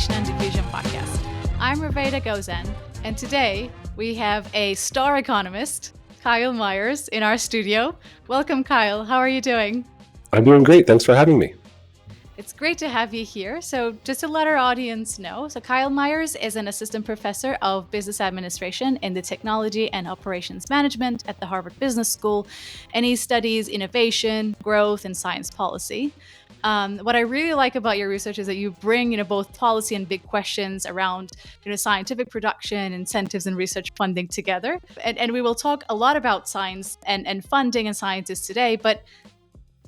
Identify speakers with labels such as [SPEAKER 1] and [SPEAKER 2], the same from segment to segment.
[SPEAKER 1] Innovation and Diffusion podcast. I'm Ruveyda Gozen, and today we have a star economist, Kyle Myers, in our studio. Welcome, Kyle. How are you doing?
[SPEAKER 2] I'm doing great. Thanks for having me.
[SPEAKER 1] It's great to have you here. So, just to let our audience know, Kyle Myers is an assistant professor of business administration in the technology and operations management at the Harvard Business School, and he studies innovation, growth, and science policy. What I really like about your research is that you bring, both policy and big questions around, scientific production, incentives, and research funding together. And we will talk a lot about science and funding and scientists today, but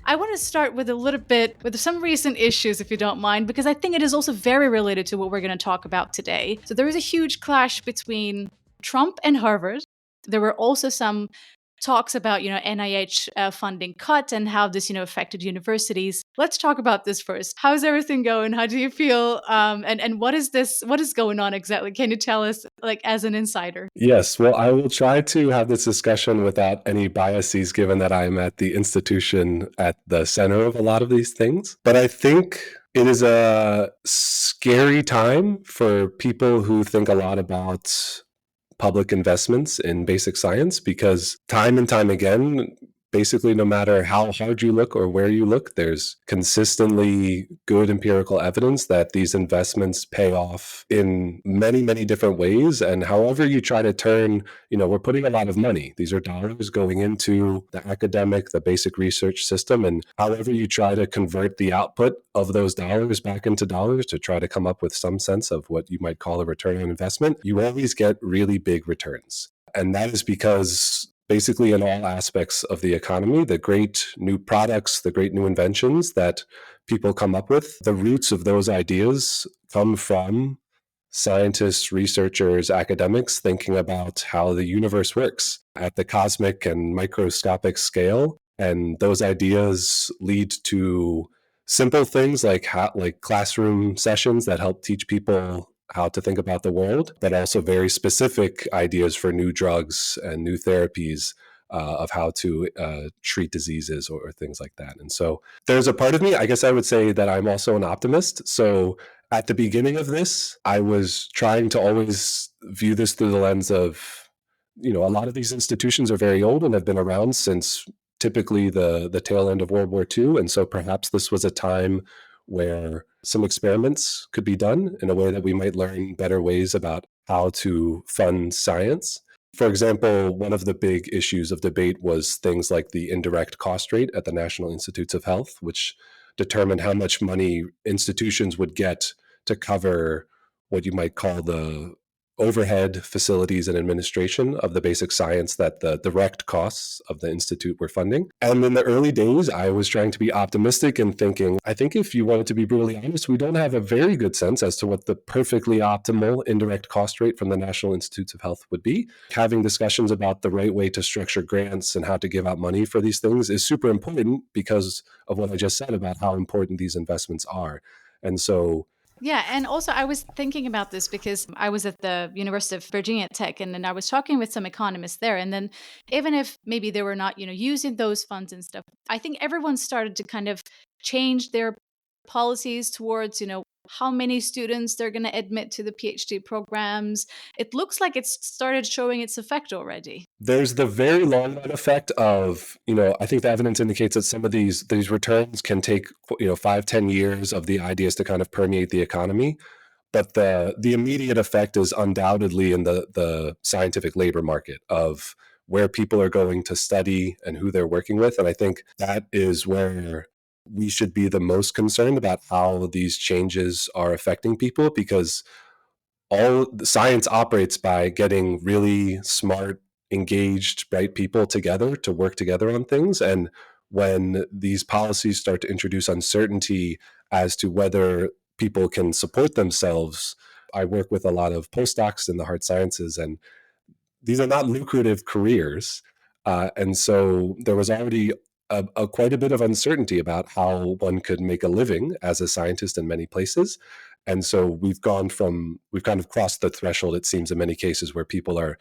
[SPEAKER 1] I want to start with a little bit with some recent issues, if you don't mind, because I think it is also very related to what we're going to talk about today. So there was a huge clash between Trump and Harvard. There were also some talks about, NIH funding cut and how this, affected universities. Let's talk about this first. How's everything going? How do you feel? And what is this? What is going on exactly? Can you tell us, as an insider?
[SPEAKER 2] Yes, well, I will try to have this discussion without any biases, given that I'm at the institution at the center of a lot of these things. But I think it is a scary time for people who think a lot about public investments in basic science, because time and time again, basically no matter how hard you look or where you look, there's consistently good empirical evidence that these investments pay off in many, many different ways. And however you try to turn, we're putting a lot of money. These are dollars going into the academic, the basic research system. And however you try to convert the output of those dollars back into dollars to try to come up with some sense of what you might call a return on investment, you always get really big returns. And that is because basically in all aspects of the economy, the great new products, the great new inventions that people come up with, the roots of those ideas come from scientists, researchers, academics thinking about how the universe works at the cosmic and microscopic scale. And those ideas lead to simple things like classroom sessions that help teach people how to think about the world, but also very specific ideas for new drugs and new therapies of how to treat diseases or things like that. And so there's a part of me, I guess I would say that I'm also an optimist. So at the beginning of this, I was trying to always view this through the lens of, a lot of these institutions are very old and have been around since typically the tail end of World War II. And so perhaps this was a time where some experiments could be done in a way that we might learn better ways about how to fund science. For example, one of the big issues of debate was things like the indirect cost rate at the National Institutes of Health, which determined how much money institutions would get to cover what you might call the overhead, facilities, and administration of the basic science that the direct costs of the institute were funding. And in the early days, I was trying to be optimistic and thinking, I think if you wanted to be brutally honest, we don't have a very good sense as to what the perfectly optimal indirect cost rate from the National Institutes of Health would be. Having discussions about the right way to structure grants and how to give out money for these things is super important because of what I just said about how important these investments are. And so
[SPEAKER 1] yeah, and also I was thinking about this because I was at the University of Virginia Tech, and then I was talking with some economists there. And then even if maybe they were not, using those funds and stuff, I think everyone started to kind of change their policies towards, how many students they're going to admit to the PhD programs. It looks like it's started showing its effect already.
[SPEAKER 2] There's the very long run effect of, I think the evidence indicates that some of these returns can take, 5-10 years of the ideas to kind of permeate the economy. But the immediate effect is undoubtedly in the scientific labor market of where people are going to study and who they're working with. And I think that is where we should be the most concerned about how these changes are affecting people, because all science operates by getting really smart, engaged, bright people together to work together on things. And when these policies start to introduce uncertainty as to whether people can support themselves, I work with a lot of postdocs in the hard sciences, and these are not lucrative careers. And so there was already quite a bit of uncertainty about how one could make a living as a scientist in many places. And so we've kind of crossed the threshold, it seems, in many cases where people are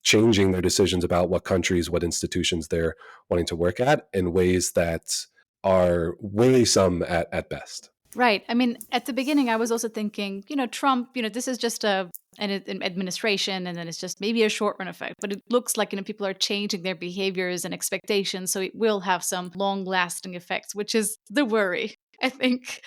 [SPEAKER 2] changing their decisions about what countries, what institutions they're wanting to work at in ways that are worrisome at best.
[SPEAKER 1] Right. I mean, at the beginning, I was also thinking, Trump, this is just an administration, and then it's just maybe a short run effect. But it looks like, people are changing their behaviors and expectations. So it will have some long lasting effects, which is the worry, I think.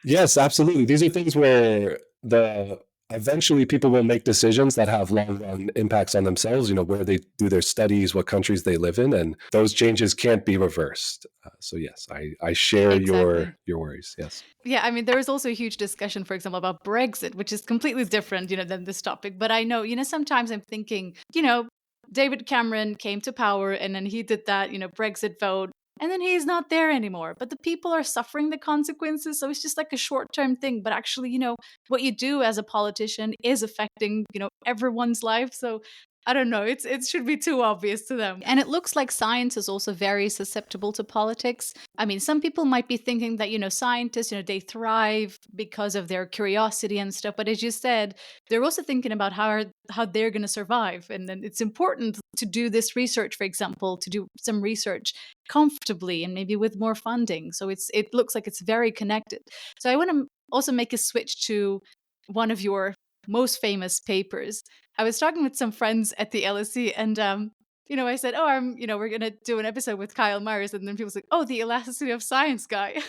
[SPEAKER 2] Yes, absolutely. These are things where the eventually people will make decisions that have long run impacts on themselves, where they do their studies, what countries they live in, and those changes can't be reversed. So yes, I share
[SPEAKER 1] Exactly.
[SPEAKER 2] your worries. Yes.
[SPEAKER 1] Yeah, I mean, there is also a huge discussion, for example, about Brexit, which is completely different, than this topic. But I know, sometimes I'm thinking, David Cameron came to power and then he did that, Brexit vote, and then he's not there anymore. But the people are suffering the consequences. So it's just like a short term thing. But actually, what you do as a politician is affecting, everyone's life. So I don't know. It should be too obvious to them. And it looks like science is also very susceptible to politics. I mean, some people might be thinking that, scientists, they thrive because of their curiosity and stuff. But as you said, they're also thinking about how they're going to survive. And then it's important to do this research, for example, to do some research comfortably and maybe with more funding. So it looks like it's very connected. So I want to also make a switch to one of your most famous papers. I was talking with some friends at the LSE, and I said, "Oh, we're gonna do an episode with Kyle Myers," and then people say, "Oh, the Elasticity of Science guy."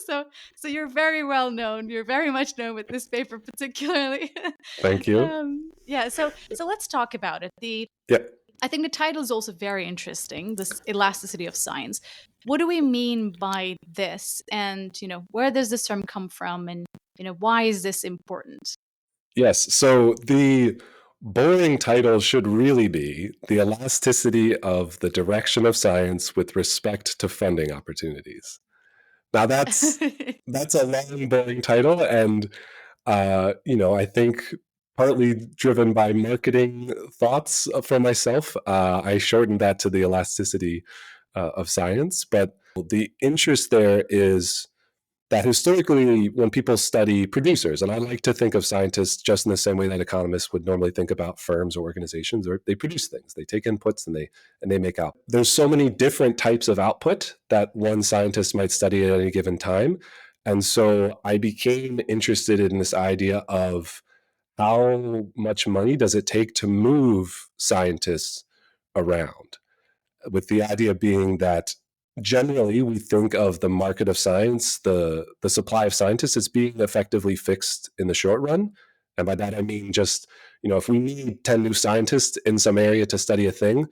[SPEAKER 1] so, so you're very well known. You're very much known with this paper, particularly.
[SPEAKER 2] Thank you.
[SPEAKER 1] Yeah. So let's talk about it.
[SPEAKER 2] Yeah.
[SPEAKER 1] I think the title is also very interesting. This Elasticity of Science. What do we mean by this? And where does this term come from? And why is this important?
[SPEAKER 2] Yes. So the boring title should really be The Elasticity of the Direction of Science with Respect to Funding Opportunities. Now that's a long, boring title, and I think partly driven by marketing thoughts for myself, I shortened that to the elasticity of science. But the interest there is that historically, when people study producers, and I like to think of scientists just in the same way that economists would normally think about firms or organizations, or they produce things, they take inputs and they make out. There's so many different types of output that one scientist might study at any given time. And so I became interested in this idea of how much money does it take to move scientists around, with the idea being that generally we think of the market of science, the supply of scientists, as being effectively fixed in the short run. And by that I mean just, if we need 10 new scientists in some area to study a thing,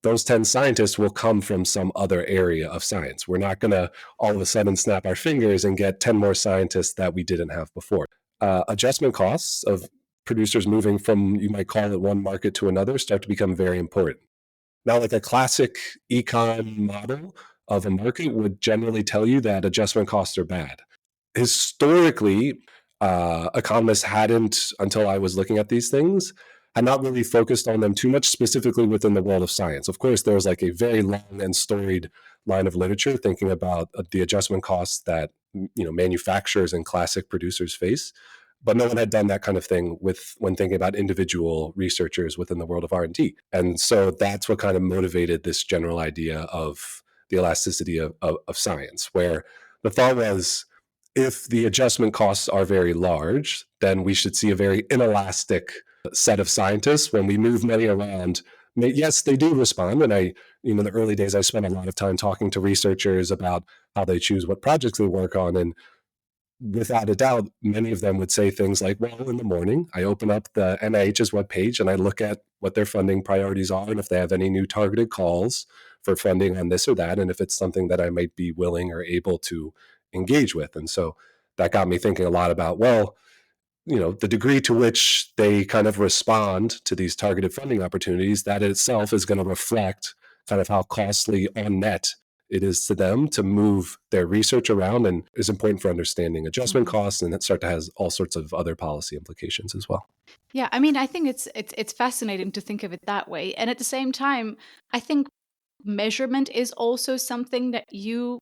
[SPEAKER 2] those 10 scientists will come from some other area of science. We're not going to all of a sudden snap our fingers and get 10 more scientists that we didn't have before. Adjustment costs of producers moving from, you might call it, one market to another start to become very important. Now, like a classic econ model of a market would generally tell you that adjustment costs are bad. Historically, economists hadn't, until I was looking at these things, had not really focused on them too much, specifically within the world of science. Of course, there was like a very long and storied line of literature thinking about the adjustment costs that manufacturers and classic producers face, but no one had done that kind of thing when thinking about individual researchers within the world of R&D. And so that's what kind of motivated this general idea of the elasticity of science, where the thought was, if the adjustment costs are very large, then we should see a very inelastic set of scientists. When we move many around, yes, they do respond. And in the early days, I spent a lot of time talking to researchers about how they choose what projects they work on. And without a doubt, many of them would say things like, well, in the morning, I open up the NIH's webpage and I look at what their funding priorities are and if they have any new targeted calls for funding on this or that, and if it's something that I might be willing or able to engage with. And so that got me thinking a lot about, well, the degree to which they kind of respond to these targeted funding opportunities, that in itself is going to reflect kind of how costly on net it is to them to move their research around, and is important for understanding adjustment
[SPEAKER 1] Mhm.
[SPEAKER 2] costs, and it start to has all sorts of other policy implications as well.
[SPEAKER 1] Yeah, I mean, I think it's fascinating to think of it that way, and at the same time, I think measurement is also something that you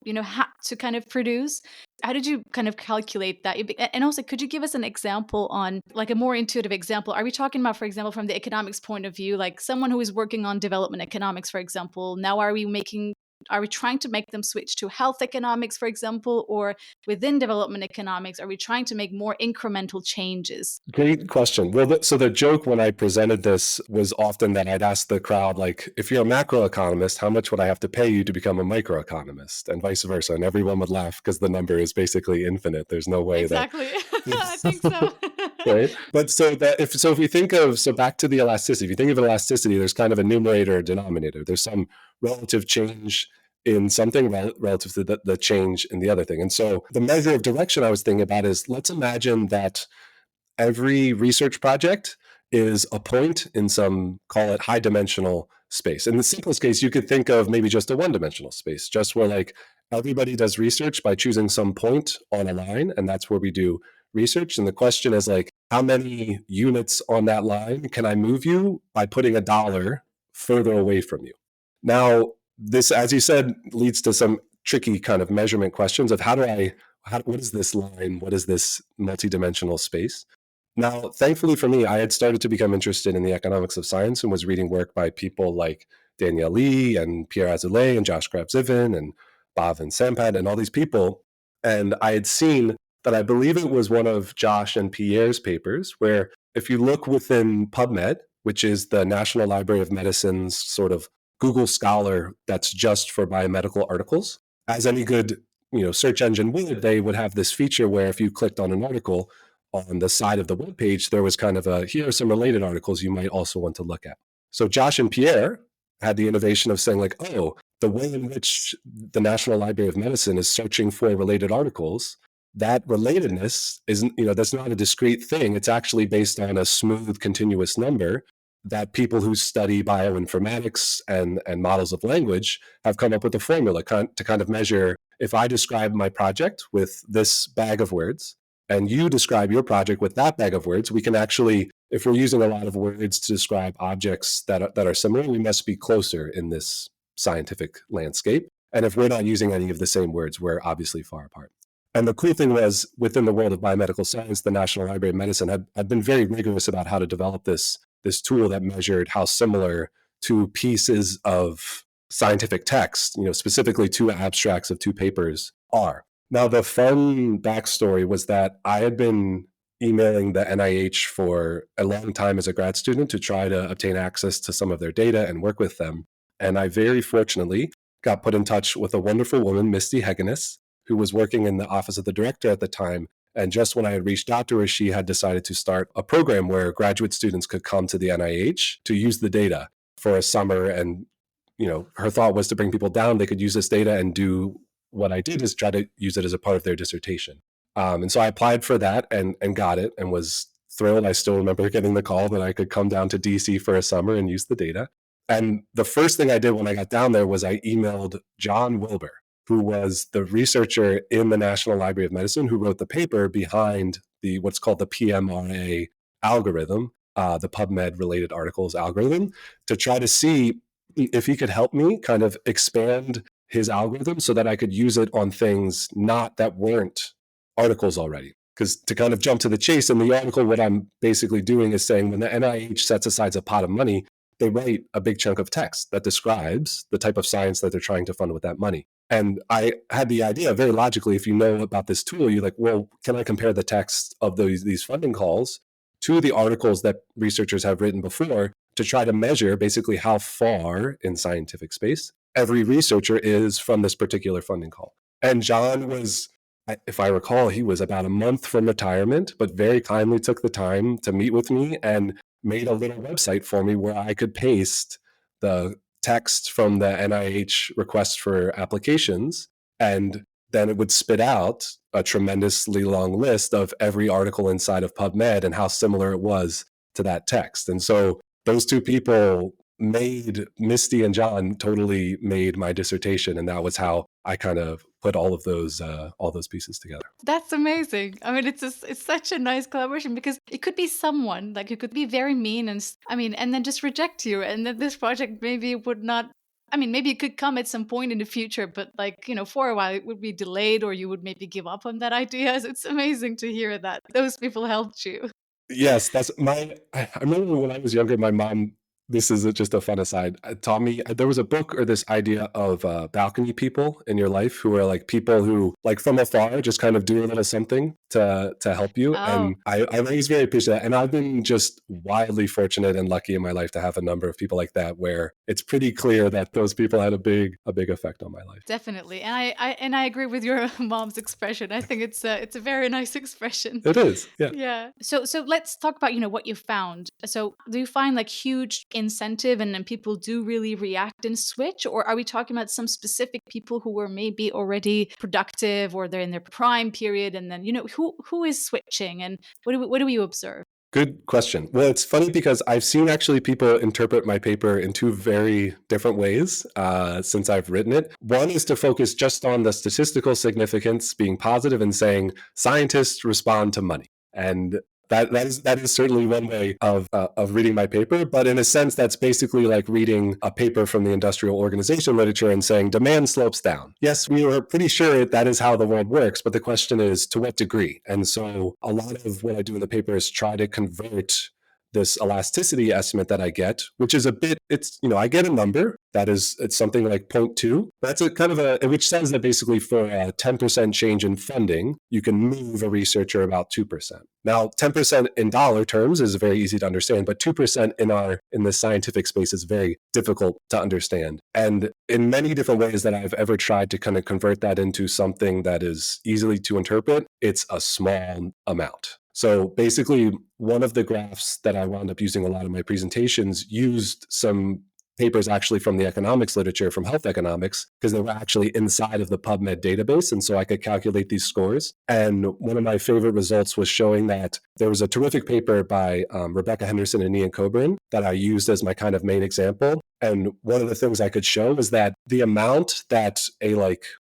[SPEAKER 1] had to kind of produce. How did you kind of calculate that? And also, could you give us an example on, like, a more intuitive example? Are we talking about, for example, from the economics point of view, like someone who is working on development economics, for example? Now, are we making Are we trying to make them switch to health economics, for example, or within development economics, are we trying to make more incremental changes?
[SPEAKER 2] Great question. Well, so the joke when I presented this was often that I'd ask the crowd, like, if you're a macroeconomist, how much would I have to pay you to become a microeconomist? And vice versa. And everyone would laugh because the number is basically infinite. There's no way that.
[SPEAKER 1] Exactly. I think so.
[SPEAKER 2] Right. But if we think of, so back to the elasticity, if you think of elasticity, there's kind of a numerator or denominator. There's some relative change in something relative to the change in the other thing. And so the measure of direction I was thinking about is, let's imagine that every research project is a point in some, call it high dimensional space. In the simplest case, you could think of maybe just a one dimensional space, just where like everybody does research by choosing some point on a line, and that's where we do research. And the question is like, how many units on that line can I move you by putting $1 further away from you? Now, this, as you said, leads to some tricky kind of measurement questions of what is this line? What is this multidimensional space? Now, thankfully for me, I had started to become interested in the economics of science and was reading work by people like Danielle Lee and Pierre Azoulay and Josh Grabzivin and Bhavin Sampad and all these people. And I had seen that, I believe it was one of Josh and Pierre's papers, where if you look within PubMed, which is the National Library of Medicine's sort of Google Scholar that's just for biomedical articles, as any good search engine would, they would have this feature where if you clicked on an article, on the side of the webpage, there was kind of here are some related articles you might also want to look at. So Josh and Pierre had the innovation of saying like, oh, the way in which the National Library of Medicine is searching for related articles, that relatedness isn't, that's not a discrete thing. It's actually based on a smooth, continuous number that people who study bioinformatics and models of language have come up with a formula to kind of measure, if I describe my project with this bag of words, and you describe your project with that bag of words, we can actually, if we're using a lot of words to describe objects that are similar, we must be closer in this scientific landscape. And if we're not using any of the same words, we're obviously far apart. And the cool thing was, within the world of biomedical science, the National Library of Medicine had been very rigorous about how to develop this tool that measured how similar two pieces of scientific text, specifically two abstracts of two papers, are. Now, the fun backstory was that I had been emailing the NIH for a long time as a grad student to try to obtain access to some of their data and work with them. And I very fortunately got put in touch with a wonderful woman, Misty Hegenis, who was working in the office of the director at the time. And just when I had reached out to her, she had decided to start a program where graduate students could come to the NIH to use the data for a summer. And, her thought was to bring people down. They could use this data and do what I did is try to use it as a part of their dissertation. And so I applied for that and got it and was thrilled. I still remember getting the call that I could come down to DC for a summer and use the data. And the first thing I did when I got down there was I emailed John Wilbur, who was the researcher in the National Library of Medicine who wrote the paper behind what's called the PMRA algorithm, the PubMed related articles algorithm, to try to see if he could help me kind of expand his algorithm so that I could use it on things that weren't articles already. Because to kind of jump to the chase, in the article, what I'm basically doing is saying when the NIH sets aside a pot of money, they write a big chunk of text that describes the type of science that they're trying to fund with that money. And I had the idea, very logically, if you know about this tool, you're like, well, can I compare the text of these funding calls to the articles that researchers have written before to try to measure basically how far in scientific space every researcher is from this particular funding call. And John was, if I recall, he was about a month from retirement, but very kindly took the time to meet with me and made a little website for me where I could paste the text from the NIH request for applications, and then it would spit out a tremendously long list of every article inside of PubMed and how similar it was to that text. And so those two people made Misty and John totally made my dissertation, and that was how I kind of put all those pieces together.
[SPEAKER 1] That's amazing. I mean, it's such a nice collaboration because it could be someone like who could be very mean and then just reject you, and then this project maybe would not. I mean, maybe it could come at some point in the future, but for a while it would be delayed, or you would maybe give up on that idea. So it's amazing to hear that those people helped you.
[SPEAKER 2] Yes, I remember when I was younger, my mom This is just a fun aside. Taught me there was a book or this idea of balcony people in your life who are like people who like from afar just kind of do a little something to help you.
[SPEAKER 1] Oh,
[SPEAKER 2] And I always very appreciate that. And I've been just wildly fortunate and lucky in my life to have a number of people like that where it's pretty clear that those people had a big effect on my life.
[SPEAKER 1] definitely. And I agree with your mom's expression. I think it's a very nice expression.
[SPEAKER 2] It is, yeah.
[SPEAKER 1] Yeah. So let's talk about, what you found. So do you find like huge incentive and then people do really react and switch? Or are we talking about some specific people who were maybe already productive or they're in their prime period and then, who is switching and what do we observe?
[SPEAKER 2] Good question. Well, it's funny because I've seen actually people interpret my paper in two very different ways since I've written it. One is to focus just on the statistical significance being positive and saying scientists respond to money. And that is certainly one way of reading my paper, but in a sense, that's basically like reading a paper from the industrial organization literature and saying demand slopes down. Yes, we are pretty sure that is how the world works, but the question is to what degree? And so a lot of what I do in the paper is try to convert this elasticity estimate that I get, which is a bit, I get a number that is, it's something like zero point 0.2. That's a kind of which says that basically for a 10% change in funding, you can move a researcher about 2%. Now, 10% in dollar terms is very easy to understand, but 2% in the scientific space is very difficult to understand. And in many different ways that I've ever tried to kind of convert that into something that is easily to interpret, it's a small amount. So basically, one of the graphs that I wound up using a lot of my presentations used some papers actually from the economics literature, from health economics, because they were actually inside of the PubMed database. And so I could calculate these scores. And one of my favorite results was showing that there was a terrific paper by Rebecca Henderson and Ian Coburn that I used as my kind of main example. And one of the things I could show is that the amount that a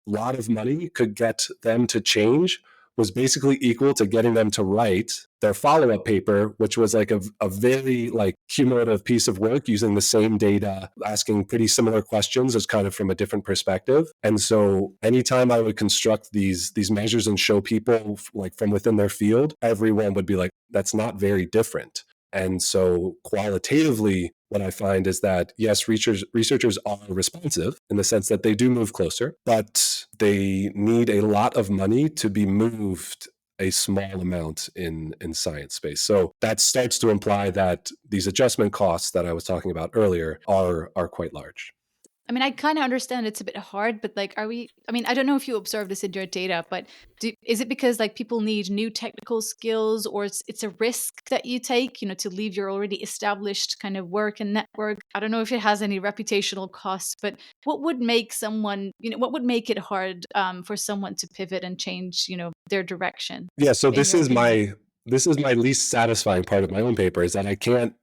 [SPEAKER 2] lot of money could get them to change was basically equal to getting them to write their follow-up paper, which was like a very cumulative piece of work using the same data, asking pretty similar questions as kind of from a different perspective. And so anytime I would construct these measures and show people like from within their field, everyone would be like, that's not very different. And so qualitatively, what I find is that, yes, researchers are responsive in the sense that they do move closer, but they need a lot of money to be moved a small amount in science space. So that starts to imply that these adjustment costs that I was talking about earlier are quite large.
[SPEAKER 1] I mean, I kind of understand it's a bit hard, but I don't know if you observe this in your data, but is it because like people need new technical skills or it's a risk that you take, to leave your already established kind of work and network? I don't know if it has any reputational costs, but what would make what would make it hard for someone to pivot and change, their direction,
[SPEAKER 2] Yeah, so
[SPEAKER 1] in your opinion?
[SPEAKER 2] this is my least satisfying part of my own paper is that I can't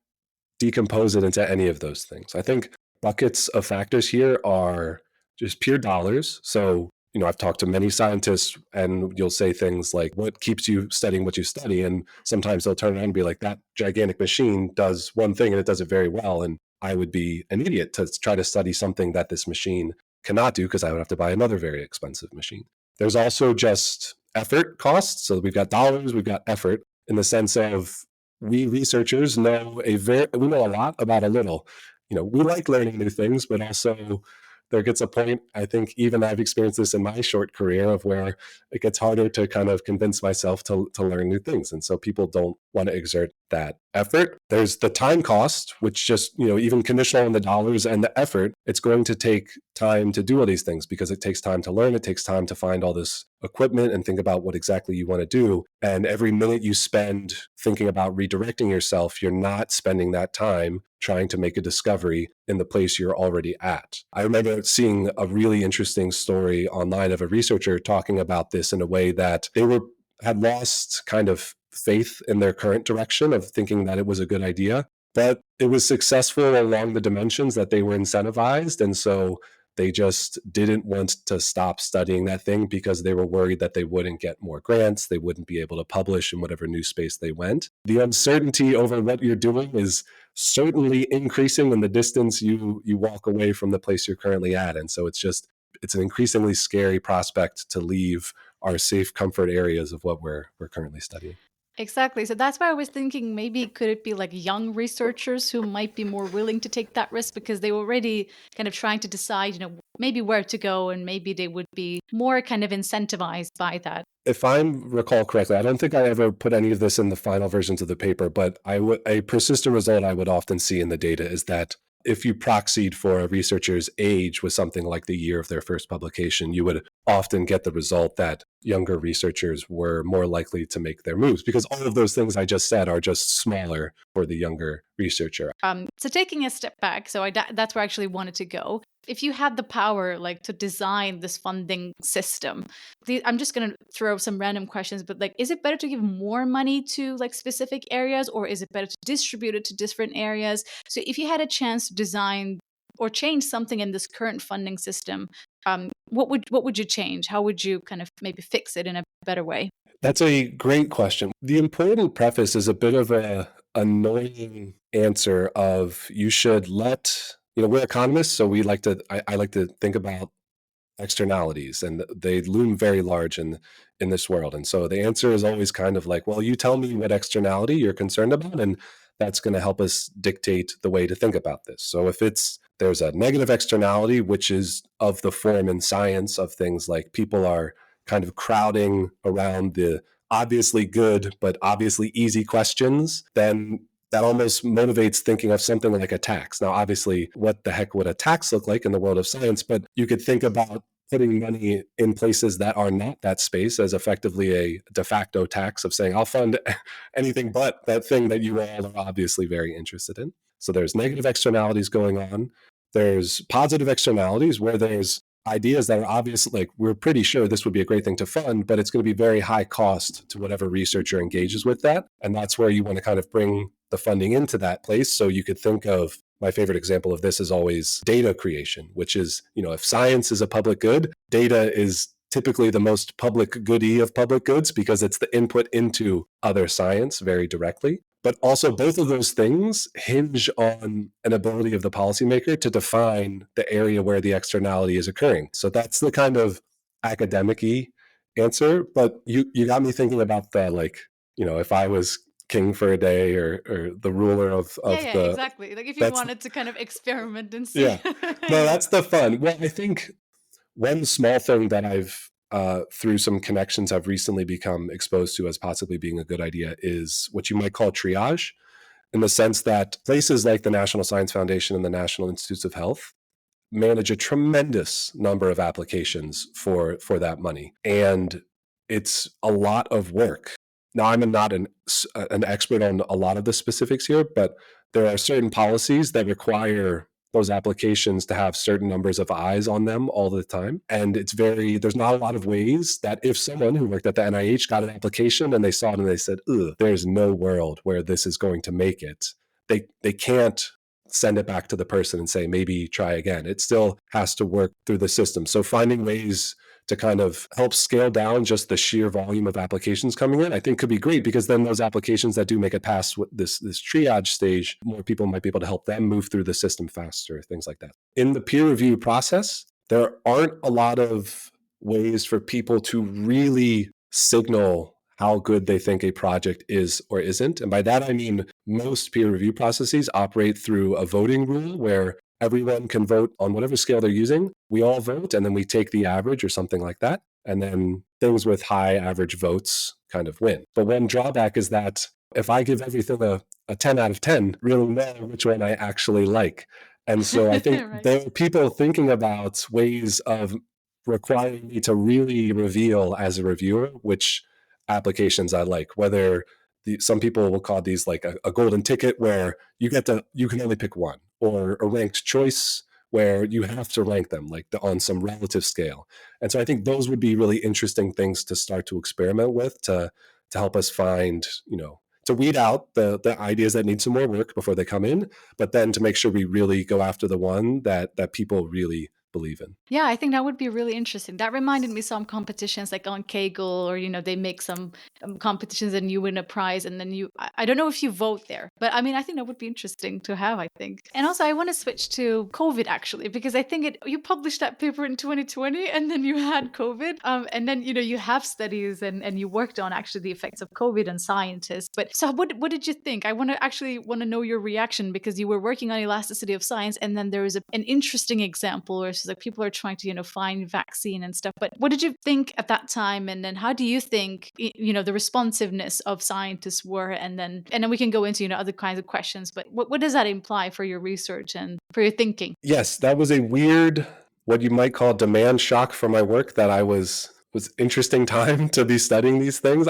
[SPEAKER 2] decompose it into any of those things. I think buckets of factors here are just pure dollars. So, I've talked to many scientists and you'll say things like, what keeps you studying what you study? And sometimes they'll turn around and be like, that gigantic machine does one thing and it does it very well. And I would be an idiot to try to study something that this machine cannot do because I would have to buy another very expensive machine. There's also just effort costs. So we've got dollars, we've got effort in the sense of we researchers we know a lot about a little. We like learning new things, but also there gets a point, I think even I've experienced this in my short career, of where it gets harder to kind of convince myself to learn new things. And so people don't want to exert that effort. There's the time cost, which just, even conditional on the dollars and the effort, it's going to take time to do all these things because it takes time to learn. It takes time to find all this equipment and think about what exactly you want to do. And every minute you spend thinking about redirecting yourself, you're not spending that time trying to make a discovery in the place you're already at. I remember seeing a really interesting story online of a researcher talking about this in a way that had lost kind of faith in their current direction of thinking that it was a good idea, but it was successful along the dimensions that they were incentivized. And so they just didn't want to stop studying that thing because they were worried that they wouldn't get more grants, they wouldn't be able to publish in whatever new space they went. The uncertainty over what you're doing is certainly increasing in the distance you walk away from the place you're currently at. And so it's an increasingly scary prospect to leave our safe comfort areas of what we're currently studying.
[SPEAKER 1] Exactly. So that's why I was thinking maybe could it be like young researchers who might be more willing to take that risk because they were already kind of trying to decide, maybe where to go, and maybe they would be more kind of incentivized by that.
[SPEAKER 2] If I recall correctly, I don't think I ever put any of this in the final versions of the paper, but a persistent result I would often see in the data is that if you proxied for a researcher's age with something like the year of their first publication, you would often get the result that younger researchers were more likely to make their moves because all of those things I just said are just smaller for the younger researcher.
[SPEAKER 1] So taking a step back, so that's where I actually wanted to go. If you had the power, like to design this funding system, I'm just gonna throw some random questions, but like, is it better to give more money to like specific areas, or is it better to distribute it to different areas? So if you had a chance to design or change something in this current funding system, what would you change? How would you kind of maybe fix it in a better way?
[SPEAKER 2] That's a great question. The important preface is a bit of a annoying answer of you should let, we're economists, so I like to think about externalities and they loom very large in this world. And so the answer is always kind of like, well, you tell me what externality you're concerned about and that's going to help us dictate the way to think about this. So if there's a negative externality which is of the form in science of things like people are kind of crowding around the obviously good but obviously easy questions, then that almost motivates thinking of something like a tax. Now, obviously, what the heck would a tax look like in the world of science? But you could think about putting money in places that are not that space as effectively a de facto tax of saying, I'll fund anything but that thing that you all are obviously very interested in. So there's negative externalities going on. There's positive externalities where there's ideas that are obvious, like we're pretty sure this would be a great thing to fund, but it's going to be very high cost to whatever researcher engages with that. And that's where you want to kind of bring the funding into that place. So you could think of my favorite example of this is always data creation, which is, if science is a public good, data is typically the most public goodie of public goods because it's the input into other science very directly. But also, both of those things hinge on an ability of the policymaker to define the area where the externality is occurring. So that's the kind of academic-y answer. But you got me thinking about the, like, if I was king for a day or the ruler
[SPEAKER 1] Yeah,
[SPEAKER 2] of
[SPEAKER 1] yeah,
[SPEAKER 2] the,
[SPEAKER 1] exactly. Like if you
[SPEAKER 2] that's,
[SPEAKER 1] wanted to kind of experiment and see.
[SPEAKER 2] yeah. No, that's the fun. Well, I think one small thing that I've through some connections I've recently become exposed to as possibly being a good idea is what you might call triage, in the sense that places like the National Science Foundation and the National Institutes of Health manage a tremendous number of applications for that money, and it's a lot of work. Now, I'm not an expert on a lot of the specifics here, but there are certain policies that require those applications to have certain numbers of eyes on them all the time. And there's not a lot of ways that if someone who worked at the NIH got an application and they saw it and they said, ugh, there's no world where this is going to make it, they can't send it back to the person and say, maybe try again. It still has to work through the system. So finding ways to kind of help scale down just the sheer volume of applications coming in, I think could be great because then those applications that do make it past this triage stage, more people might be able to help them move through the system faster, things like that. In the peer review process, there aren't a lot of ways for people to really signal how good they think a project is or isn't. And by that, I mean most peer review processes operate through a voting rule where everyone can vote on whatever scale they're using. We all vote, and then we take the average or something like that. And then things with high average votes kind of win. But one drawback is that if I give everything a 10 out of 10, really know which one I actually like. And so I think
[SPEAKER 1] Right.
[SPEAKER 2] there are people thinking about ways of requiring me to really reveal as a reviewer which applications I like, whether some people will call these like a golden ticket where you can only pick one, or a ranked choice where you have to rank them like on some relative scale. And so I think those would be really interesting things to start to experiment with to help us find, to weed out the ideas that need some more work before they come in, but then to make sure we really go after the one that people really believe in.
[SPEAKER 1] Yeah, I think that would be really interesting. That reminded me some competitions like on Kaggle, or they make some competitions and you win a prize, and then I don't know if you vote there, but I mean, I think that would be interesting to have, I think. And also I want to switch to COVID actually, because I think you published that paper in 2020 and then you had COVID. And then, you have studies and you worked on actually the effects of COVID on scientists. But so what did you think? I want to know your reaction, because you were working on elasticity of science, and then there is an interesting example where it's like people are trying to find vaccine and stuff. But what did you think at that time, and then how do you think the responsiveness of scientists were, and then we can go into other kinds of questions. But what does that imply for your research and for your thinking?
[SPEAKER 2] Yes, that was a weird, what you might call demand shock for my work, that I was interesting time to be studying these things.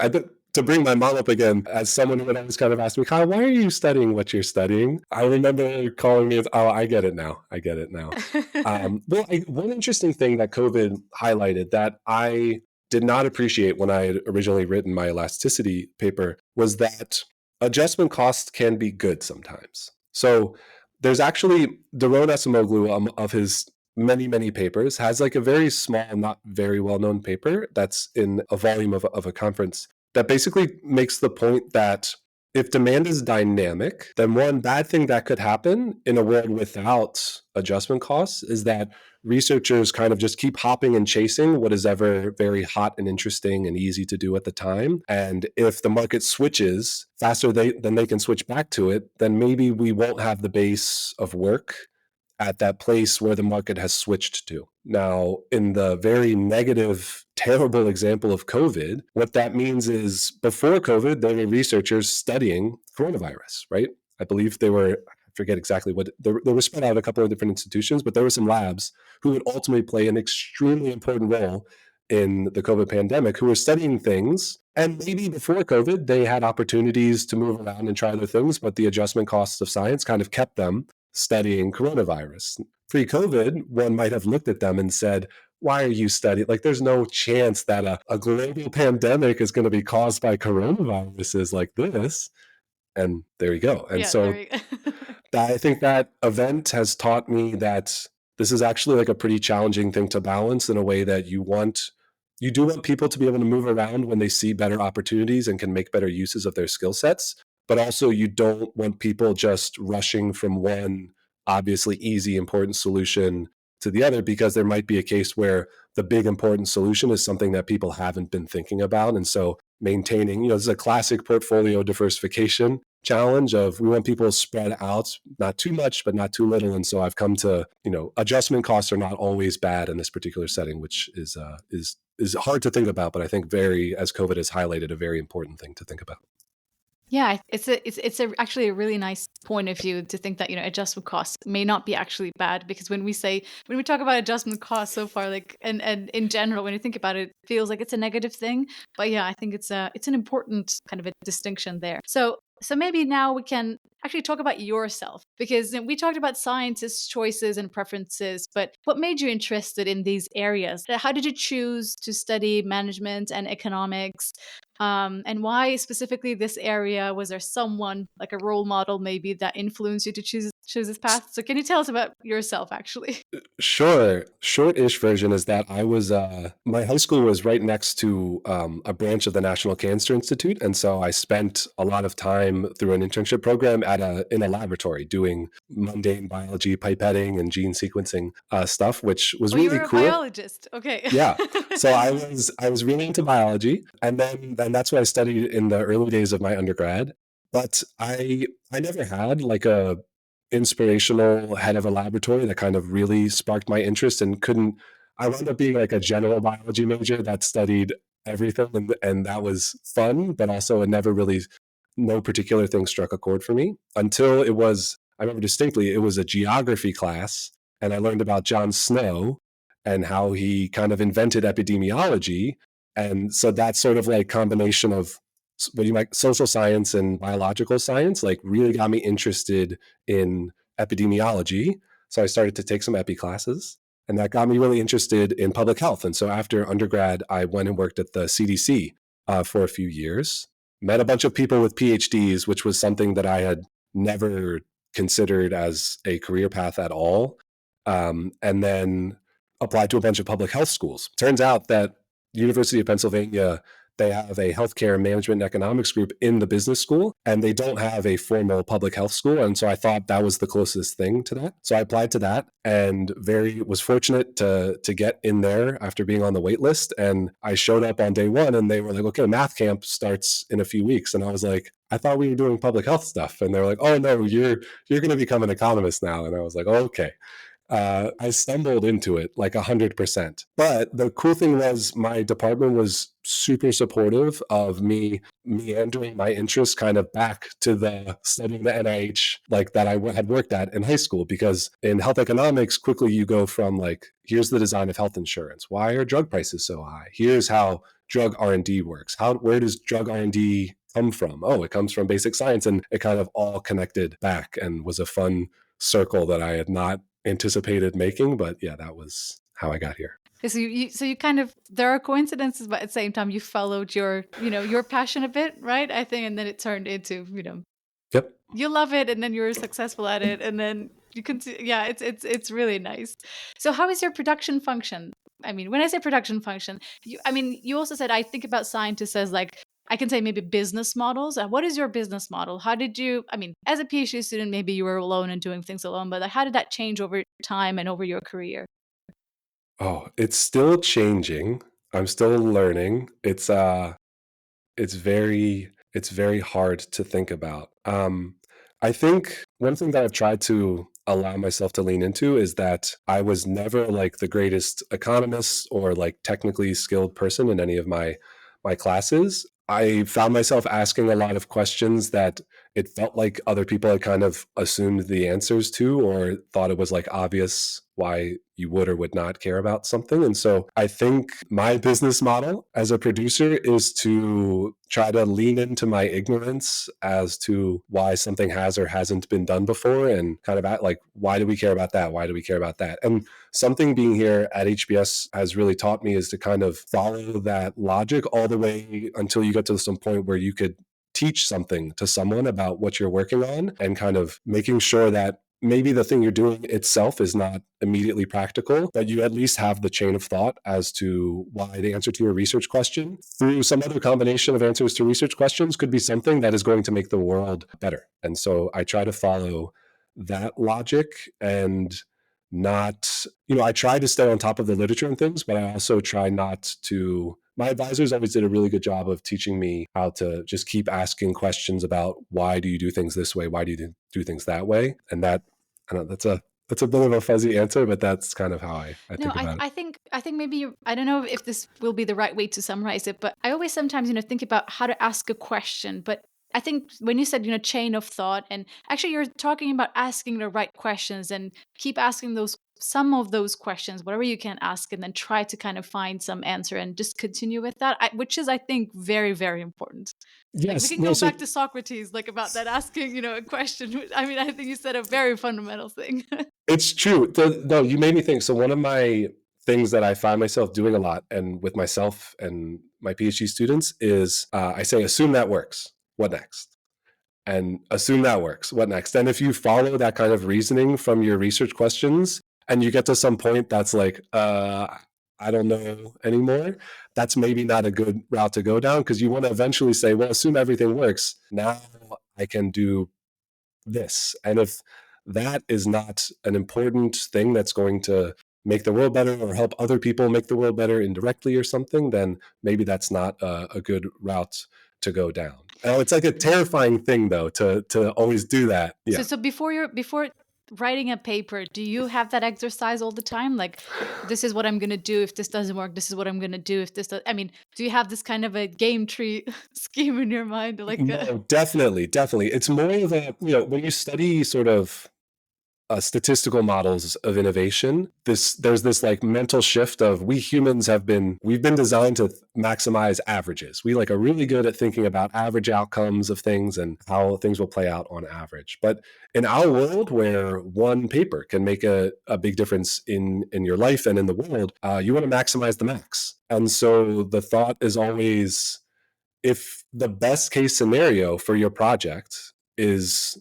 [SPEAKER 2] To bring my mom up again, as someone who would always kind of ask me, Kyle, why are you studying what you're studying? I remember calling me, oh, I get it now. One interesting thing that COVID highlighted that I did not appreciate when I had originally written my elasticity paper was that adjustment costs can be good sometimes. So there's actually Daron Acemoglu, of his many, many papers, has like a very small, not very well-known paper that's in a volume of a conference that basically makes the point that if demand is dynamic, then one bad thing that could happen in a world without adjustment costs is that researchers kind of just keep hopping and chasing what is ever very hot and interesting and easy to do at the time. And if the market switches faster than they can switch back to it, then maybe we won't have the base of work at that place where the market has switched to. Now, in the very negative, terrible example of COVID, what that means is before COVID, there were researchers studying coronavirus, right? I believe I forget exactly what, they were spread out a couple of different institutions, but there were some labs who would ultimately play an extremely important role in the COVID pandemic, who were studying things. And maybe before COVID, they had opportunities to move around and try other things, but the adjustment costs of science kind of kept them studying coronavirus. Pre-COVID, one might have looked at them and said, why are you studying? Like, there's no chance that a global pandemic is going to be caused by coronaviruses like this. And there you go. And
[SPEAKER 1] Yeah,
[SPEAKER 2] so
[SPEAKER 1] there you go.
[SPEAKER 2] I think that event has taught me that this is actually like a pretty challenging thing to balance, in a way that you do want people to be able to move around when they see better opportunities and can make better uses of their skill sets. But also, you don't want people just rushing from one obviously easy, important solution to the other, because there might be a case where the big, important solution is something that people haven't been thinking about. And so maintaining, this is a classic portfolio diversification challenge of, we want people spread out, not too much, but not too little. And so I've come to, adjustment costs are not always bad in this particular setting, which is hard to think about, but I think as COVID has highlighted, a very important thing to think about.
[SPEAKER 1] Yeah, actually a really nice point of view to think that adjustment costs may not be actually bad, because when we talk about adjustment costs so far, like and in general, when you think about it, it feels like it's a negative thing. But yeah, I think it's an important kind of a distinction there. So maybe now we can actually talk about yourself, because we talked about scientists' choices and preferences, but what made you interested in these areas? How did you choose to study management and economics? And why specifically this area? Was there someone, like a role model maybe, that influenced you to choose this path? So can you tell us about yourself actually?
[SPEAKER 2] Sure. Short-ish version is that I was my high school was right next to a branch of the National Cancer Institute, and so I spent a lot of time through an internship program in a laboratory doing mundane biology, pipetting, and gene sequencing stuff, which was
[SPEAKER 1] Oh, you
[SPEAKER 2] really
[SPEAKER 1] were a
[SPEAKER 2] cool.
[SPEAKER 1] biologist. Okay.
[SPEAKER 2] Yeah. So I was really into biology, and then that's what I studied in the early days of my undergrad. But I never had like a inspirational head of a laboratory that kind of really sparked my interest, and couldn't I wound up being like a general biology major that studied everything, and that was fun, but also it never really, no particular thing struck a chord for me until I remember distinctly, it was a geography class, and I learned about John Snow and how he kind of invented epidemiology. And so that sort of like combination of what you might social science and biological science like really got me interested in epidemiology. So I started to take some epi classes, and that got me really interested in public health. And so after undergrad, I went and worked at the CDC for a few years, met a bunch of people with PhDs, which was something that I had never considered as a career path at all. And then applied to a bunch of public health schools. Turns out that University of Pennsylvania, they have a healthcare management and economics group in the business school, and they don't have a formal public health school. And so I thought that was the closest thing to that. So I applied to that and was fortunate to get in there after being on the wait list. And I showed up on day one and they were like, okay, math camp starts in a few weeks. And I was like, I thought we were doing public health stuff. And they were like, oh no, you're going to become an economist now. And I was like, oh, okay. I stumbled into it like 100%. But the cool thing was my department was super supportive of me meandering my interest kind of back to the studying the NIH like that I had worked at in high school, because in health economics, quickly you go from like, here's the design of health insurance. Why are drug prices so high? Here's how drug R&D works. Where does drug R&D come from? Oh, it comes from basic science. And it kind of all connected back and was a fun circle that I had not anticipated making, but yeah, that was how I got here.
[SPEAKER 1] So you kind of, there are coincidences, but at the same time you followed your passion a bit, right? I think, and then it turned into,
[SPEAKER 2] Yep.
[SPEAKER 1] You love it, and then you're successful at it, and then you can see, yeah, it's really nice. So how is your production function? I mean, when I say production function, you also said I think about scientists as like, I can say maybe business models. What is your business model? How did you, as a PhD student, maybe you were alone and doing things alone, but like, how did that change over time and over your career?
[SPEAKER 2] Oh, it's still changing. I'm still learning. It's very hard to think about. I think one thing that I've tried to allow myself to lean into is that I was never like the greatest economist or like technically skilled person in any of my classes. I found myself asking a lot of questions that it felt like other people had kind of assumed the answers to, or thought it was like obvious why you would or would not care about something. And so I think my business model as a producer is to try to lean into my ignorance as to why something has or hasn't been done before, and kind of at like, why do we care about that? Why do we care about that? And something being here at HBS has really taught me is to kind of follow that logic all the way until you get to some point where you could teach something to someone about what you're working on, and kind of making sure that maybe the thing you're doing itself is not immediately practical, but you at least have the chain of thought as to why the answer to your research question through some other combination of answers to research questions could be something that is going to make the world better. And so I try to follow that logic and not, I try to stay on top of the literature and things, but I also try not to. My advisors always did a really good job of teaching me how to just keep asking questions about why do you do things this way? Why do you do things that way? And that, I don't know, that's a bit of a fuzzy answer, but that's kind of how I
[SPEAKER 1] No,
[SPEAKER 2] think about it.
[SPEAKER 1] I think maybe I don't know if this will be the right way to summarize it, but I always sometimes think about how to ask a question. But I think when you said chain of thought, and actually you're talking about asking the right questions and keep asking some of those questions, whatever you can ask, and then try to kind of find some answer and just continue with that, which is, I think, very, very important. Like, we
[SPEAKER 2] Yes.
[SPEAKER 1] can go back to Socrates, like, about that asking, a question. I mean, I think you said a very fundamental thing.
[SPEAKER 2] It's true. No, you made me think. So one of my things that I find myself doing a lot, and with myself and my PhD students, is I say, assume that works. What next? And assume that works. What next? And if you follow that kind of reasoning from your research questions, and you get to some point that's like, I don't know anymore, that's maybe not a good route to go down, because you want to eventually say, well, assume everything works. Now I can do this. And if that is not an important thing that's going to make the world better or help other people make the world better indirectly or something, then maybe that's not a good route to go down. Oh, it's like a terrifying thing though to always do that. Yeah.
[SPEAKER 1] So before writing a paper, do you have that exercise all the time? Like, this is what I'm going to do if this doesn't work. This is what I'm going to do if this does. I mean, do you have this kind of a game tree scheme in your mind? Like,
[SPEAKER 2] No, definitely, definitely. It's more of a, when you study sort of statistical models of innovation, there's this like mental shift of, we've been designed to maximize averages. We like are really good at thinking about average outcomes of things and how things will play out on average. But in our world, where one paper can make a big difference in your life and in the world, you want to maximize the max. And so the thought is always, if the best case scenario for your project is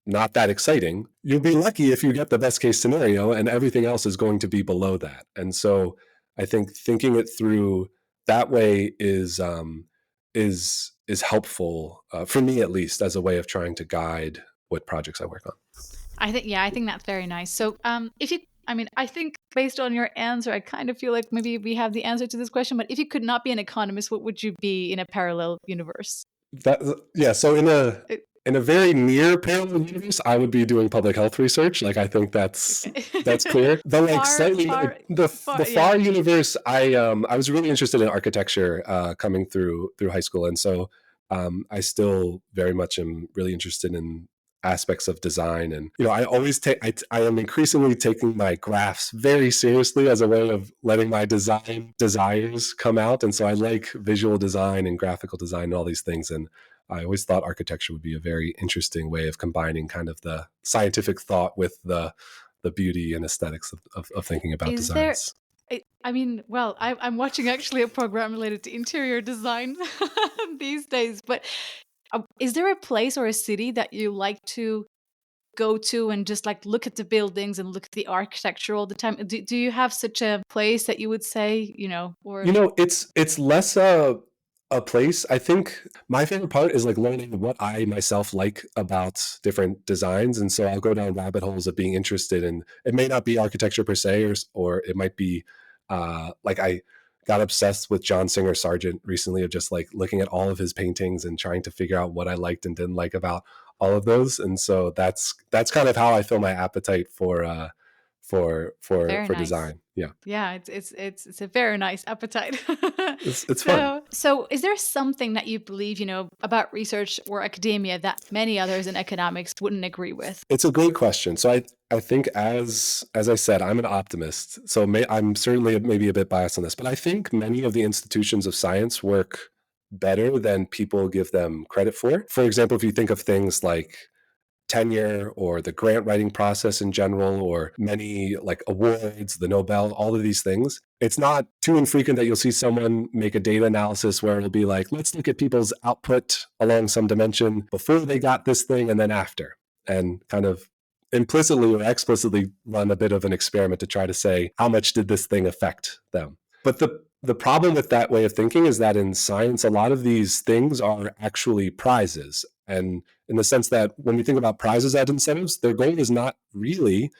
[SPEAKER 2] not that exciting, you'll be lucky if you get the best case scenario, and everything else is going to be below that. And so I think thinking it through that way is helpful for me, at least, as a way of trying to guide what projects I work on.
[SPEAKER 1] I think that's very nice. So, if you, I mean, I think based on your answer, I kind of feel like maybe we have the answer to this question. But if you could not be an economist, what would you be in a parallel universe?
[SPEAKER 2] That, yeah, so in a
[SPEAKER 1] It-
[SPEAKER 2] in a very near parallel universe, I would be doing public health research. Like, I think that's
[SPEAKER 1] okay.
[SPEAKER 2] clear. The like
[SPEAKER 1] far,
[SPEAKER 2] slightly
[SPEAKER 1] far,
[SPEAKER 2] the
[SPEAKER 1] far. Yeah.
[SPEAKER 2] far universe, I was really interested in architecture coming through high school, and so I still very much am really interested in aspects of design. And I always take I am increasingly taking my graphs very seriously as a way of letting my design desires come out. And so I like visual design and graphical design and all these things. And I always thought architecture would be a very interesting way of combining kind of the scientific thought with the beauty and aesthetics of thinking about
[SPEAKER 1] Is there?
[SPEAKER 2] designs.
[SPEAKER 1] I mean, well, I'm watching actually a program related to interior design these days. But is there a place or a city that you like to go to and just like look at the buildings and look at the architecture all the time? Do you have such a place that you would say, or
[SPEAKER 2] It's less a place. I think my favorite part is like learning what I myself like about different designs. And so I'll go down rabbit holes of being interested in, it may not be architecture per se, or it might be like I got obsessed with John Singer Sargent recently, of just like looking at all of his paintings and trying to figure out what I liked and didn't like about all of those. And so that's kind of how I fill my appetite
[SPEAKER 1] very
[SPEAKER 2] for
[SPEAKER 1] nice?
[SPEAKER 2] design. Yeah.
[SPEAKER 1] Yeah, it's a very nice appetite.
[SPEAKER 2] It's fun.
[SPEAKER 1] So is there something that you believe, about research or academia that many others in economics wouldn't agree with?
[SPEAKER 2] It's a great question. So I think, as I said, I'm an optimist. So I'm certainly maybe a bit biased on this, but I think many of the institutions of science work better than people give them credit for. For example, if you think of things like tenure or the grant writing process in general, or many like awards, the Nobel, all of these things, it's not too infrequent that you'll see someone make a data analysis where it'll be like, let's look at people's output along some dimension before they got this thing and then after, and kind of implicitly or explicitly run a bit of an experiment to try to say, how much did this thing affect them? But the problem with that way of thinking is that in science, a lot of these things are actually prizes. And in the sense that when we think about prizes as incentives, their goal is not really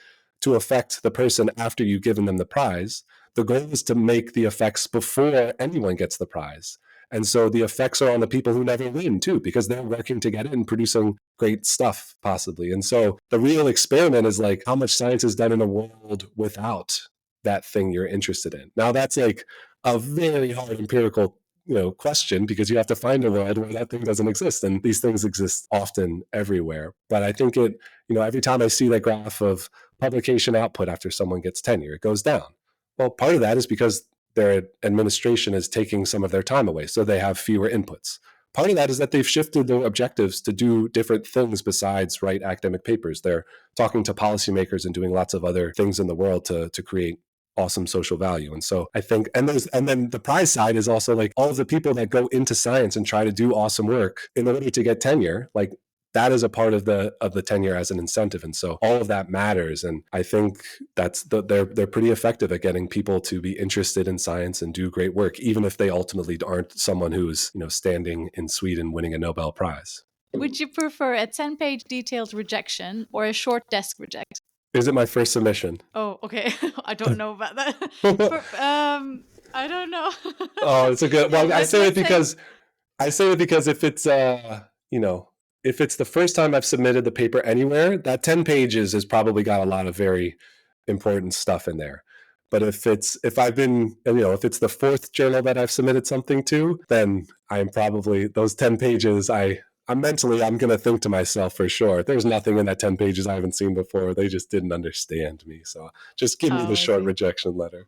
[SPEAKER 2] to affect the person after you've given them the prize. The goal is to make the effects before anyone gets the prize. And so the effects are on the people who never win too, because they're working to get it and producing great stuff possibly. And so the real experiment is like how much science is done in a world without that thing you're interested in. Now that's like a very hard empirical question, because you have to find a world where that thing doesn't exist, and these things exist often everywhere. But I think every time I see that graph of publication output after someone gets tenure, it goes down. Well, part of that is because their administration is taking some of their time away, so they have fewer inputs. Part of that is that they've shifted their objectives to do different things besides write academic papers. They're talking to policymakers and doing lots of other things in the world to create awesome social value. And so I think, and then the prize side is also like all of the people that go into science and try to do awesome work in order to get tenure, like that is a part of the tenure as an incentive. And so all of that matters. And I think they're pretty effective at getting people to be interested in science and do great work, even if they ultimately aren't someone who's, standing in Sweden winning a Nobel Prize.
[SPEAKER 1] Would you prefer a 10-page detailed rejection or a short desk reject?
[SPEAKER 2] Is it my first submission?
[SPEAKER 1] Oh, okay. I don't know about that. I don't know.
[SPEAKER 2] Oh, it's a good.
[SPEAKER 1] Yeah,
[SPEAKER 2] Well, I say it
[SPEAKER 1] let's say.
[SPEAKER 2] because if it's if it's the first time I've submitted the paper anywhere, that 10 pages has probably got a lot of very important stuff in there. But if it's the fourth journal that I've submitted something to, then I'm probably those 10 pages. I'm going to think to myself for sure, there's nothing in that 10 pages I haven't seen before. They just didn't understand me. So just give me the
[SPEAKER 1] Oh, I
[SPEAKER 2] short
[SPEAKER 1] see.
[SPEAKER 2] rejection letter.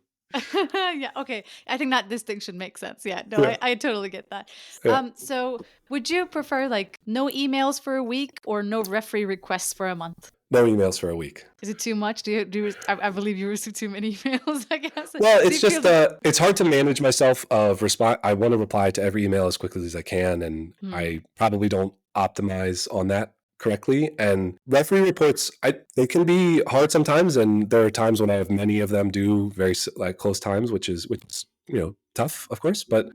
[SPEAKER 1] Yeah, okay. I think that distinction makes sense. Yeah, no,
[SPEAKER 2] Yeah.
[SPEAKER 1] I totally get that.
[SPEAKER 2] Yeah.
[SPEAKER 1] So would you prefer like no emails for a week or no referee requests for a month?
[SPEAKER 2] No emails for a week.
[SPEAKER 1] Is it too much? I believe you receive too many emails, I guess.
[SPEAKER 2] Well,
[SPEAKER 1] Do
[SPEAKER 2] it's
[SPEAKER 1] you feel
[SPEAKER 2] just
[SPEAKER 1] that?
[SPEAKER 2] it's hard to manage myself of respond. I want to reply to every email as quickly as I can, and
[SPEAKER 1] Hmm.
[SPEAKER 2] I probably don't optimize on that correctly. And referee reports, they can be hard sometimes, and there are times when I have many of them do very close times, which is tough, of course. But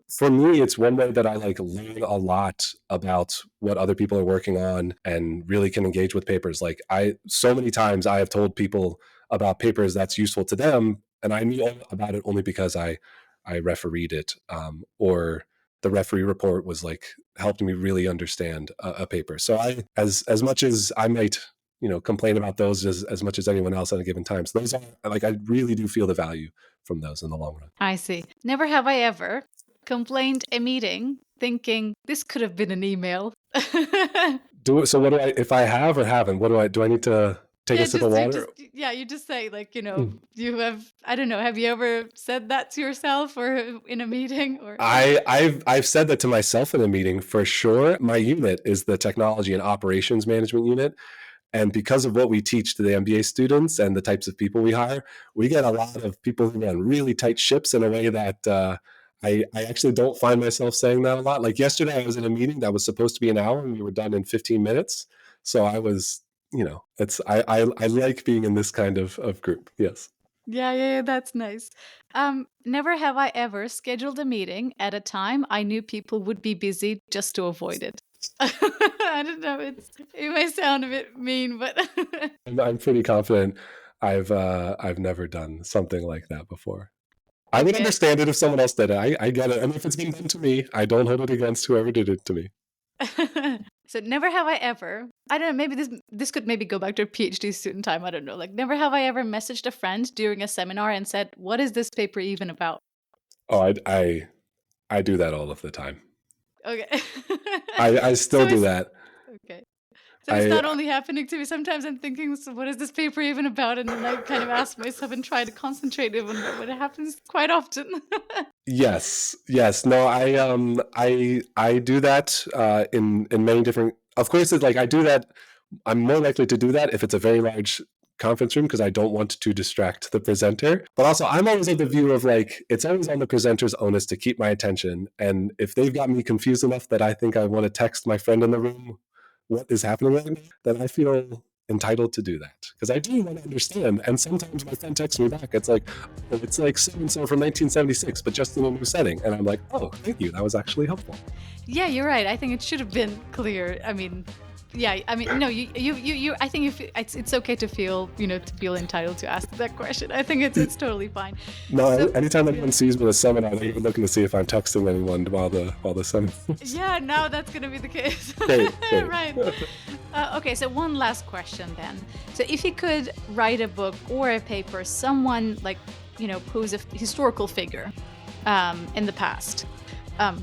[SPEAKER 2] for me, it's one way that I learn a lot about what other people are working on and really can engage with papers. So many times I have told people about papers that's useful to them, and I knew about it only because I refereed it, or the referee report was helped me really understand a paper. So as much as I might complain about those as much as anyone else at a given time, so those are I really do feel the value from those in the long run.
[SPEAKER 1] I see. Never have I ever complained a meeting thinking this could have been an email.
[SPEAKER 2] So what do I, if I have or haven't, do I need to take a sip of water?
[SPEAKER 1] You just say you have, I don't know, have you ever said that to yourself or in a meeting? Or
[SPEAKER 2] I've said that to myself in a meeting for sure. My unit is the technology and operations management unit. And because of what we teach to the MBA students and the types of people we hire, we get a lot of people who run really tight ships in a way that I actually don't find myself saying that a lot. Like yesterday, I was in a meeting that was supposed to be an hour and we were done in 15 minutes. So I was, I like being in this kind of group. Yes.
[SPEAKER 1] Yeah, that's nice. Never have I ever scheduled a meeting at a time I knew people would be busy just to avoid it. I don't know. It may sound a bit mean, but
[SPEAKER 2] I'm pretty confident I've never done something like that before. I would understand it if someone else did it. I get it. And if it's been done to me, I don't hold it against whoever did it to me.
[SPEAKER 1] So never have I ever, I don't know, maybe this could maybe go back to a PhD student time. I don't know. Never have I ever messaged a friend during a seminar and said, what is this paper even about?
[SPEAKER 2] Oh, I do that all of the time.
[SPEAKER 1] Okay.
[SPEAKER 2] I still do that.
[SPEAKER 1] Okay. So it's not only happening to me. Sometimes I'm thinking, so what is this paper even about? And then I kind of ask myself and try to concentrate on it, but it happens quite often.
[SPEAKER 2] Yes. No, I do that in many different. Of course, it's I do that. I'm more likely to do that if it's a very large conference room because I don't want to distract the presenter. But also, I'm always of the view of it's always on the presenter's onus to keep my attention. And if they've got me confused enough that I think I want to text my friend in the room what is happening right now, then I feel entitled to do that because I do want to understand. And sometimes my friend texts me back. It's it's so-and-so from 1976, but just in a new setting. And I'm like, oh, thank you. That was actually helpful.
[SPEAKER 1] Yeah, you're right. I think it should have been clear. I mean, no, you. I think it's okay to feel, to feel entitled to ask that question. I think it's totally fine.
[SPEAKER 2] No, so, anytime anyone sees me at a seminar, they're even looking to see if I'm texting anyone while the seminar.
[SPEAKER 1] Yeah, now that's gonna be the case.
[SPEAKER 2] Great.
[SPEAKER 1] Right. Okay, so one last question then. So if you could write a book or a paper, someone who's a historical figure, in the past,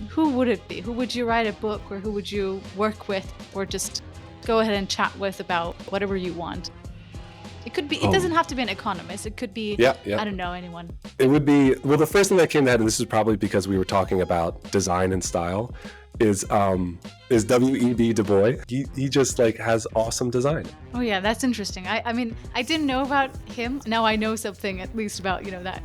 [SPEAKER 1] who would it be? Who would you write a book, or who would you work with, or just go ahead and chat with about whatever you want? It could be. It doesn't have to be an economist. It could be. Yeah. I don't know, anyone.
[SPEAKER 2] It would be. Well, the first thing that came to head, and this is probably because we were talking about design and style, is W.E.B. Du Bois. He just has awesome design.
[SPEAKER 1] Oh yeah, that's interesting. I mean, I didn't know about him. Now I know something at least about that.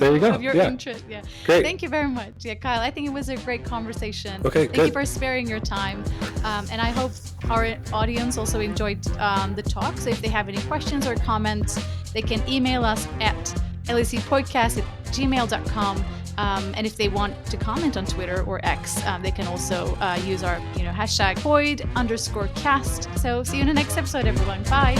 [SPEAKER 2] There you go.
[SPEAKER 1] Of your interest. Yeah.
[SPEAKER 2] Great.
[SPEAKER 1] Thank you very much. Yeah, Kyle. I think it was a great conversation.
[SPEAKER 2] Okay.
[SPEAKER 1] Thank you for sparing your time. And I hope our audience also enjoyed the talk. So if they have any questions or comments, they can email us at lacpodcast@gmail.com. And if they want to comment on Twitter or X, they can also use our hashtag #Poid_cast. So see you in the next episode, everyone. Bye.